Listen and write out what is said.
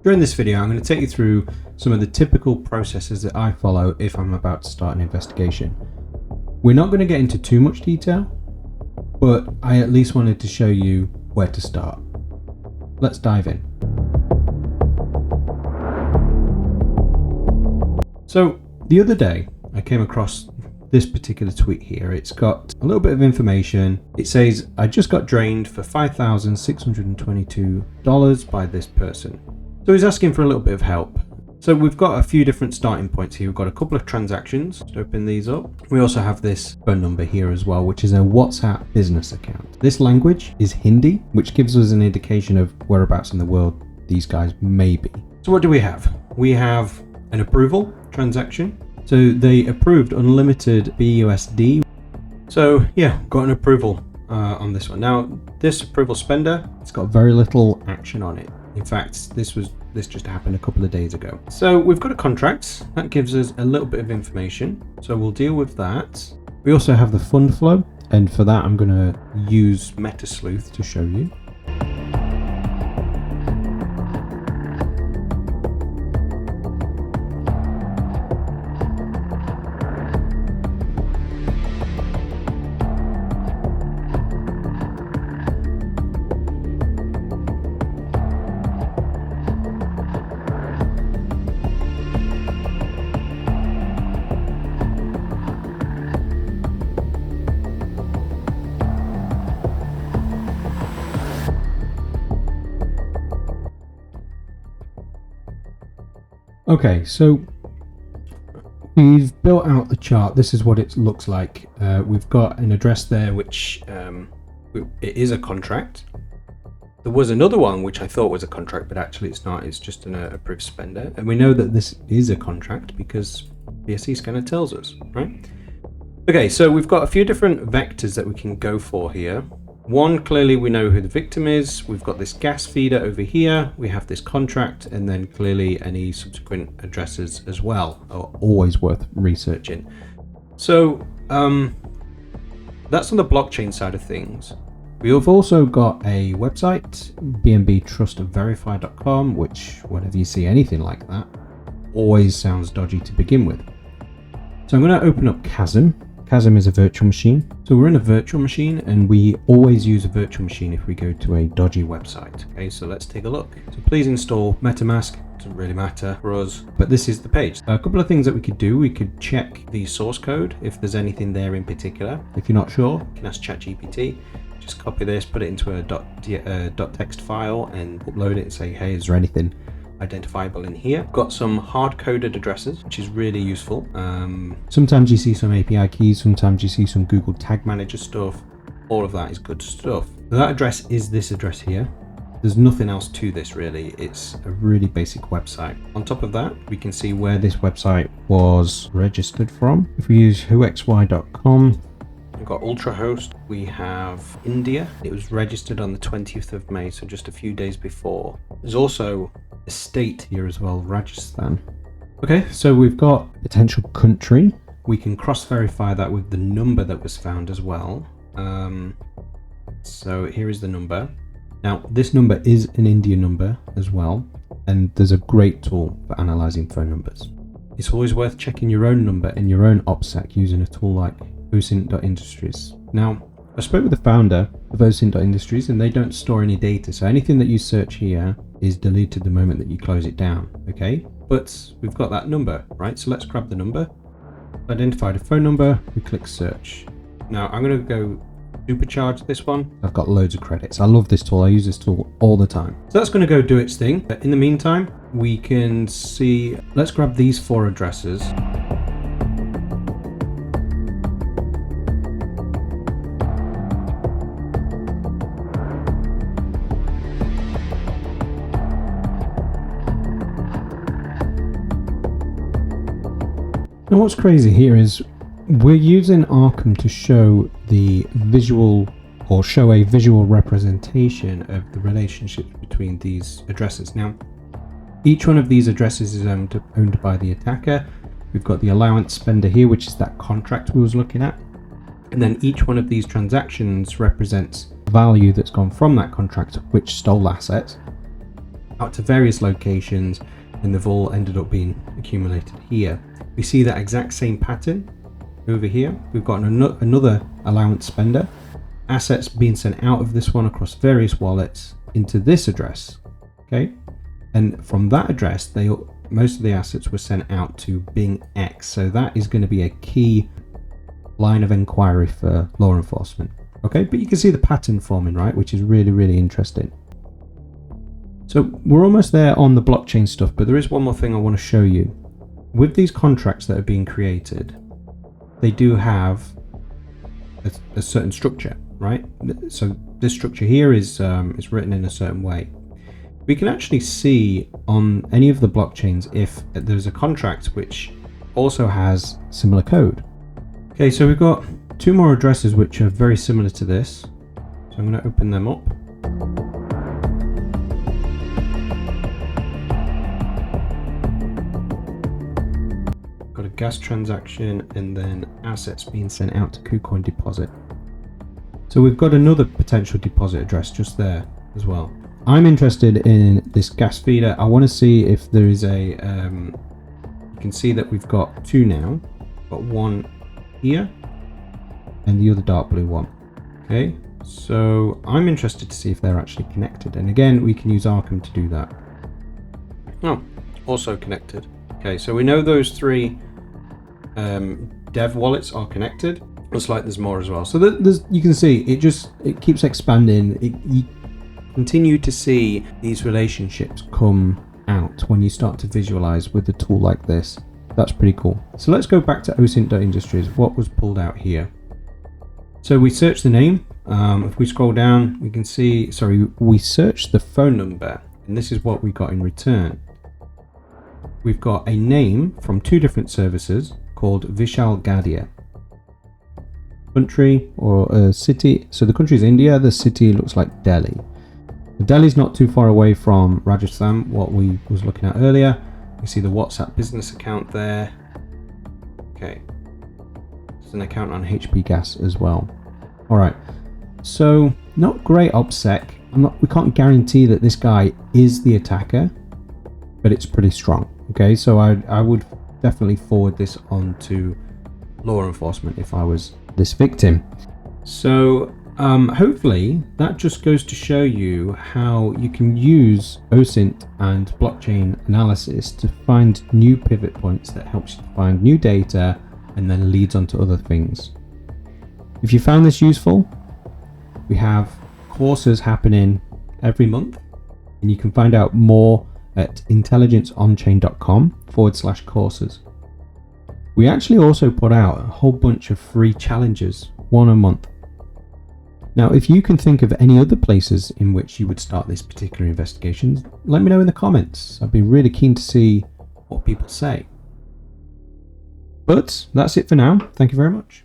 During this video, I'm going to take you through some of the typical processes that I follow if I'm about to start an investigation. We're not going to get into too much detail, but I at least wanted to show you where to start. Let's dive in. So the other day, I came across this particular tweet here. It's got a little bit of information. It says, I just got drained for $5,622 by this person. So he's asking for a little bit of help. So we've got a few different starting points here. We've got a couple of transactions. Let's open these up. We also have this phone number here as well, which is a WhatsApp business account. This language is Hindi, which gives us an indication of whereabouts in the world these guys may be. So what do we have? We have an approval transaction. So they approved unlimited BUSD. So yeah, got an approval on this one. Now this approval spender, it's got very little action on it. In fact, this just happened a couple of days ago. So we've got a contract that gives us a little bit of information. So we'll deal with that. We also have the fund flow. And for that, I'm going to use MetaSleuth to show you. Okay, so we've built out the chart. This is what it looks like. We've got an address there, which it is a contract. There was another one which I thought was a contract, but actually it's not. It's just an approved spender. And we know that this is a contract because BSC scanner tells us, right? Okay, so we've got a few different vectors that we can go for here. One, clearly we know who the victim is. We've got this gas feeder over here. We have this contract, and then clearly any subsequent addresses as well are always worth researching. So that's on the blockchain side of things. We have also got a website, bnbtrustverify.com, which whenever you see anything like that, always sounds dodgy to begin with. So I'm going to open up Chasm. Chasm is a virtual machine. So we're in a virtual machine, and we always use a virtual machine if we go to a dodgy website. Okay, so let's take a look. So please install MetaMask. Doesn't really matter for us, but this is the page. A couple of things that we could do. We could check the source code if there's anything there in particular. If you're not sure, you can ask ChatGPT. Just copy this, put it into a .text file and upload it and say, hey, is there anything identifiable in here? Got some hard-coded addresses, which is really useful. Sometimes you see some API keys, sometimes you see some Google Tag Manager stuff. All of that is good stuff. So that address is this address here. There's nothing else to this really. It's a really basic website. On top of that, we can see where this website was registered from. If we use whoxy.com, we've got UltraHost. We have India. It was registered on the 20th of May, so just a few days before. There's also a state here as well, Rajasthan. Okay, so we've got potential country. We can cross-verify that with the number that was found as well. So here is the number. Now, this number is an India number as well, and there's a great tool for analyzing phone numbers. It's always worth checking your own number in your own OPSEC using a tool like OSInt.industries. Now, I spoke with the founder of OSInt.industries, and they don't store any data, so anything that you search here is deleted the moment that you close it down, okay? But we've got that number, right? So let's grab the number, identify the phone number, we click search. Now I'm going to go supercharge this one. I've got loads of credits. I love this tool. I use this tool all the time. So that's going to go do its thing. But in the meantime, we can see, let's grab these 4 addresses. Now what's crazy here is we're using Arkham to show the visual, or show a visual representation of the relationships between these addresses. Now, each one of these addresses is owned by the attacker. We've got the allowance spender here, which is that contract we was looking at. And then each one of these transactions represents value that's gone from that contract, which stole assets. out to various locations, and they've all ended up being accumulated here. We see that exact same pattern over here. We've got another allowance spender, assets being sent out of this one across various wallets into this address. Okay, and from that address, most of the assets were sent out to Bing X. So that is going to be a key line of inquiry for law enforcement. Okay, but you can see the pattern forming, right, which is really, really interesting. So we're almost there on the blockchain stuff, but there is one more thing I want to show you. With these contracts that are being created, they do have a certain structure, right? So this structure here is written in a certain way. We can actually see on any of the blockchains if there's a contract which also has similar code. Okay, so we've got two more addresses which are very similar to this. So I'm going to open them up. Got a gas transaction and then assets being sent out to KuCoin deposit. So we've got another potential deposit address just there as well. I'm interested in this gas feeder. I want to see if there is a, you can see that we've got two now. We've got one here and the other dark blue one. Okay, so I'm interested to see if they're actually connected. And again, we can use Arkham to do that. Oh, also connected. Okay, so we know those three dev wallets are connected. Looks like there's more as well. So you can see it keeps expanding. You continue to see these relationships come out when you start to visualize with a tool like this. That's pretty cool. So let's go back to OSInt.industries. What was pulled out here? So we search the name. If we scroll down, we can see, we searched the phone number, and this is what we got in return. We've got a name from two different services called Vishal Gadia. Country or city. So the country is India. The city looks like Delhi. Delhi's not too far away from Rajasthan, what we was looking at earlier. You see the WhatsApp business account there. Okay. There's an account on HP Gas as well. All right. So not great OPSEC. We can't guarantee that this guy is the attacker, but it's pretty strong. Okay. So I would definitely forward this on to law enforcement if I was this victim. So hopefully that just goes to show you how you can use OSInt and blockchain analysis to find new pivot points that helps you find new data and then leads on to other things. If you found this useful, we have courses happening every month, and you can find out more at intelligenceonchain.com/courses. We actually also put out a whole bunch of free challenges, one a month. Now, if you can think of any other places in which you would start this particular investigation, let me know in the comments. I'd be really keen to see what people say. But that's it for now. Thank you very much.